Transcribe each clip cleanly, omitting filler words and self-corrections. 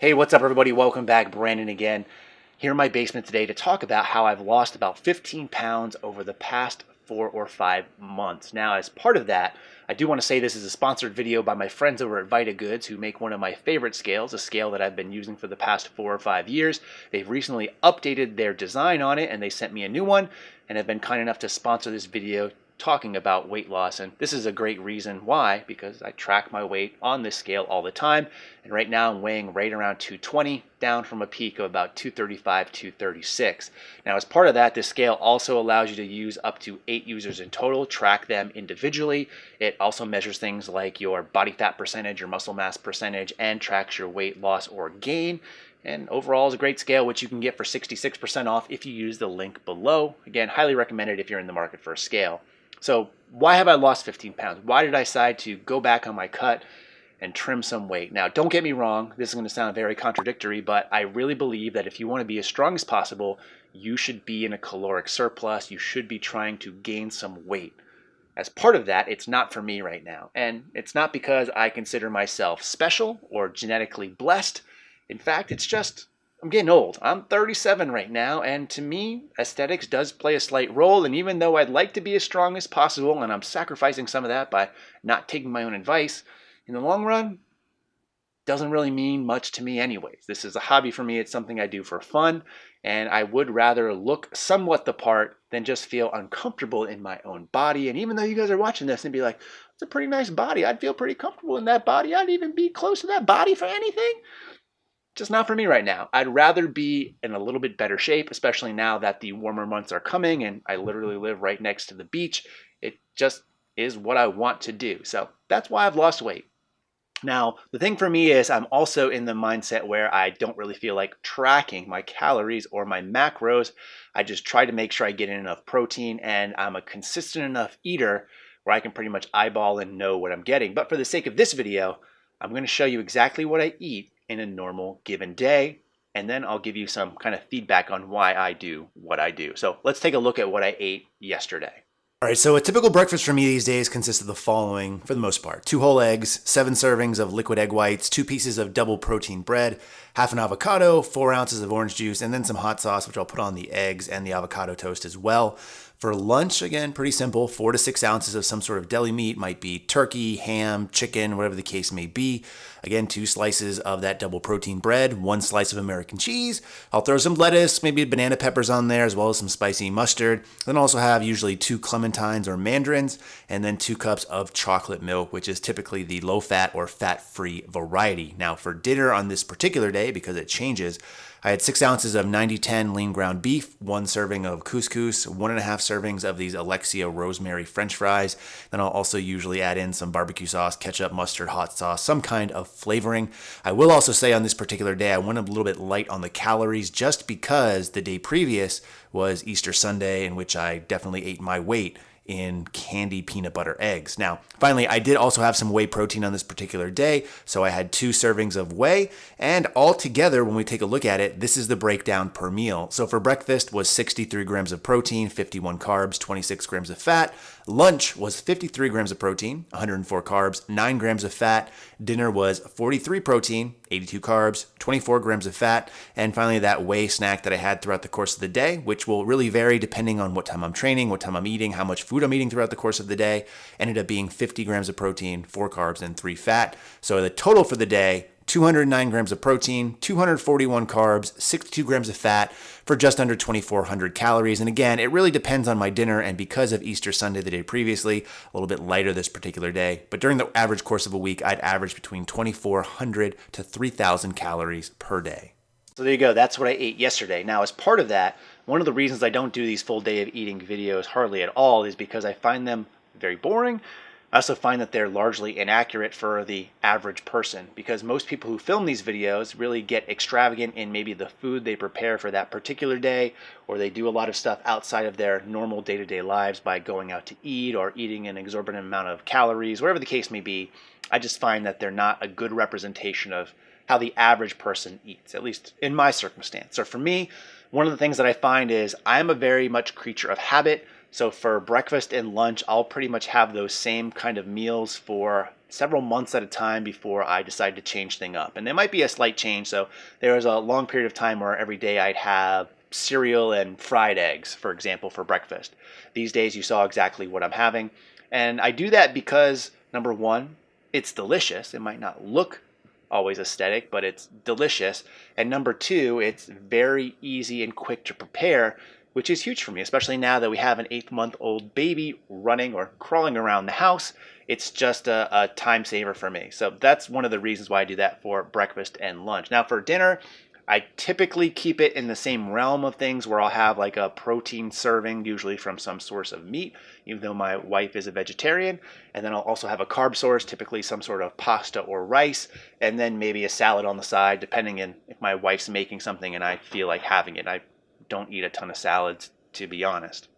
Hey, what's up everybody? Welcome back. Brandon again, here in my basement today to talk about how I've lost about 15 pounds over the past 4 or 5 months. Now, as part of that, I do want to say this is a sponsored video by my friends over at Vita Goods, who make one of my favorite scales, a scale that I've been using for the past 4 or 5 years. They've recently updated their design on it and they sent me a new one and have been kind enough to sponsor this video talking about weight loss. And this is a great reason why, because I track my weight on this scale all the time, and right now I'm weighing right around 220, down from a peak of about 235, 236. Now, as part of that, this scale also allows you to use up to 8 users in total, track them individually. It also measures things like your body fat percentage, your muscle mass percentage, and tracks your weight loss or gain. And overall is a great scale, which you can get for 66% off if you use the link below. Again, highly recommended if you're in the market for a scale. So why have I lost 15 pounds? Why did I decide to go back on my cut and trim some weight? Now, don't get me wrong, this is going to sound very contradictory, but I really believe that if you want to be as strong as possible, you should be in a caloric surplus. You should be trying to gain some weight. As part of that, it's not for me right now. And it's not because I consider myself special or genetically blessed. In fact, it's just I'm getting old. I'm 37 right now, and to me, aesthetics does play a slight role. And even though I'd like to be as strong as possible, and I'm sacrificing some of that by not taking my own advice, in the long run, doesn't really mean much to me anyways. This is a hobby for me. It's something I do for fun, and I would rather look somewhat the part than just feel uncomfortable in my own body. And even though you guys are watching this and be like, it's a pretty nice body, I'd feel pretty comfortable in that body. I'd even be close to that body for anything. Just not for me right now. I'd rather be in a little bit better shape, especially now that the warmer months are coming and I literally live right next to the beach. It just is what I want to do. So that's why I've lost weight. Now, the thing for me is I'm also in the mindset where I don't really feel like tracking my calories or my macros. I just try to make sure I get in enough protein, and I'm a consistent enough eater where I can pretty much eyeball and know what I'm getting. But for the sake of this video, I'm going to show you exactly what I eat in a normal given day, and then I'll give you some kind of feedback on why I do what I do. So let's take a look at what I ate yesterday. All right, so a typical breakfast for me these days consists of the following for the most part: 2 whole eggs, 7 servings of liquid egg whites, 2 pieces of double protein bread, half an avocado, 4 ounces of orange juice, and then some hot sauce, which I'll put on the eggs and the avocado toast as well. For lunch, again, pretty simple, 4 to 6 ounces of some sort of deli meat, might be turkey, ham, chicken, whatever the case may be. Again, 2 slices of that double protein bread, 1 slice of American cheese. I'll throw some lettuce, maybe banana peppers on there, as well as some spicy mustard. Then also have usually 2 clementines or mandarins, and then 2 cups of chocolate milk, which is typically the low-fat or fat-free variety. Now, for dinner on this particular day, because it changes, I had 6 ounces of 90-10 lean ground beef, 1 serving of couscous, 1.5 servings of these Alexia rosemary French fries. Then I'll also usually add in some barbecue sauce, ketchup, mustard, hot sauce, some kind of flavoring. I will also say on this particular day, I went a little bit light on the calories just because the day previous was Easter Sunday, in which I definitely ate my weight in candy peanut butter eggs. Now, finally, I did also have some whey protein on this particular day, so I had 2 servings of whey, and all together, when we take a look at it, this is the breakdown per meal. So for breakfast was 63 grams of protein, 51 carbs, 26 grams of fat. Lunch was 53 grams of protein, 104 carbs, 9 grams of fat. Dinner was 43 protein, 82 carbs, 24 grams of fat. And finally, that whey snack that I had throughout the course of the day, which will really vary depending on what time I'm training, what time I'm eating, how much food I'm eating throughout the course of the day, ended up being 50 grams of protein, 4 carbs, and 3 fat. So the total for the day, 209 grams of protein, 241 carbs, 62 grams of fat for just under 2,400 calories. And again, it really depends on my dinner, and because of Easter Sunday the day previously, a little bit lighter this particular day. But during the average course of a week, I'd average between 2,400 to 3,000 calories per day. So there you go. That's what I ate yesterday. Now, as part of that, one of the reasons I don't do these full day of eating videos hardly at all is because I find them very boring. I also find that they're largely inaccurate for the average person, because most people who film these videos really get extravagant in maybe the food they prepare for that particular day, or they do a lot of stuff outside of their normal day-to-day lives by going out to eat or eating an exorbitant amount of calories, whatever the case may be. I just find that they're not a good representation of how the average person eats, at least in my circumstance. So for me, one of the things that I find is I'm a very much creature of habit. So for breakfast and lunch, I'll pretty much have those same kind of meals for several months at a time before I decided to change things up. And there might be a slight change. So there was a long period of time where every day I'd have cereal and fried eggs, for example, for breakfast. These days you saw exactly what I'm having. And I do that because, number one, it's delicious. It might not look always aesthetic, but it's delicious. And number two, it's very easy and quick to prepare, which is huge for me, especially now that we have an 8-month-old baby running or crawling around the house. It's just a time saver for me. So that's one of the reasons why I do that for breakfast and lunch. Now for dinner, I typically keep it in the same realm of things where I'll have like a protein serving, usually from some source of meat, even though my wife is a vegetarian. And then I'll also have a carb source, typically some sort of pasta or rice, and then maybe a salad on the side, depending on if my wife's making something and I feel like having it. I don't eat a ton of salads, to be honest.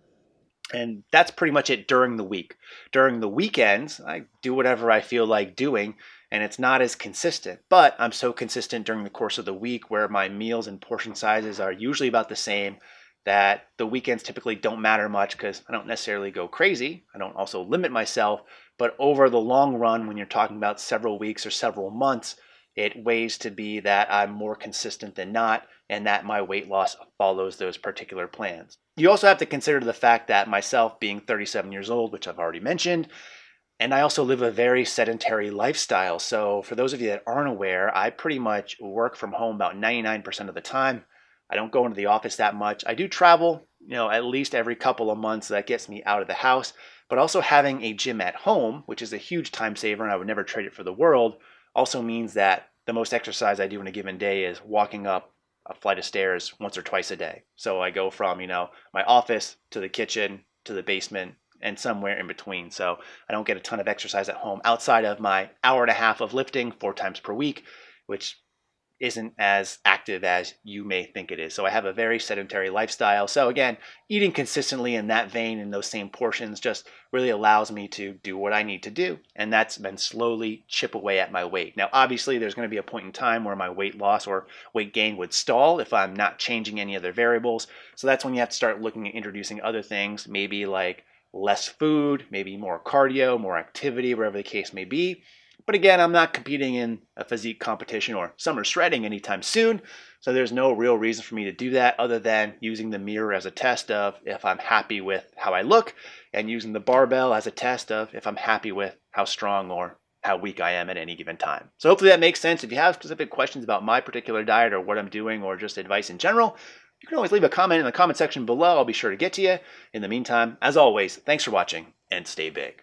And that's pretty much it during the week. During the weekends, I do whatever I feel like doing, and it's not as consistent. But I'm so consistent during the course of the week where my meals and portion sizes are usually about the same that the weekends typically don't matter much because I don't necessarily go crazy. I don't also limit myself. But over the long run, when you're talking about several weeks or several months, it weighs to be that I'm more consistent than not, and that my weight loss follows those particular plans. You also have to consider the fact that myself being 37 years old, which I've already mentioned, and I also live a very sedentary lifestyle. So for those of you that aren't aware, I pretty much work from home about 99% of the time. I don't go into the office that much. I do travel, at least every couple of months. That gets me out of the house. But also having a gym at home, which is a huge time saver, and I would never trade it for the world, also means that the most exercise I do in a given day is walking up a flight of stairs once or twice a day. So I go from, my office to the kitchen to the basement and somewhere in between. So I don't get a ton of exercise at home outside of my hour and a half of lifting 4 times per week, which isn't as active as you may think it is. So I have a very sedentary lifestyle. So again, eating consistently in that vein, in those same portions, just really allows me to do what I need to do. And that's been slowly chip away at my weight. Now, obviously, there's going to be a point in time where my weight loss or weight gain would stall if I'm not changing any other variables. So that's when you have to start looking at introducing other things, maybe like less food, maybe more cardio, more activity, whatever the case may be. But again, I'm not competing in a physique competition or summer shredding anytime soon, so there's no real reason for me to do that other than using the mirror as a test of if I'm happy with how I look, and using the barbell as a test of if I'm happy with how strong or how weak I am at any given time. So hopefully that makes sense. If you have specific questions about my particular diet or what I'm doing or just advice in general, you can always leave a comment in the comment section below. I'll be sure to get to you. In the meantime, as always, thanks for watching and stay big.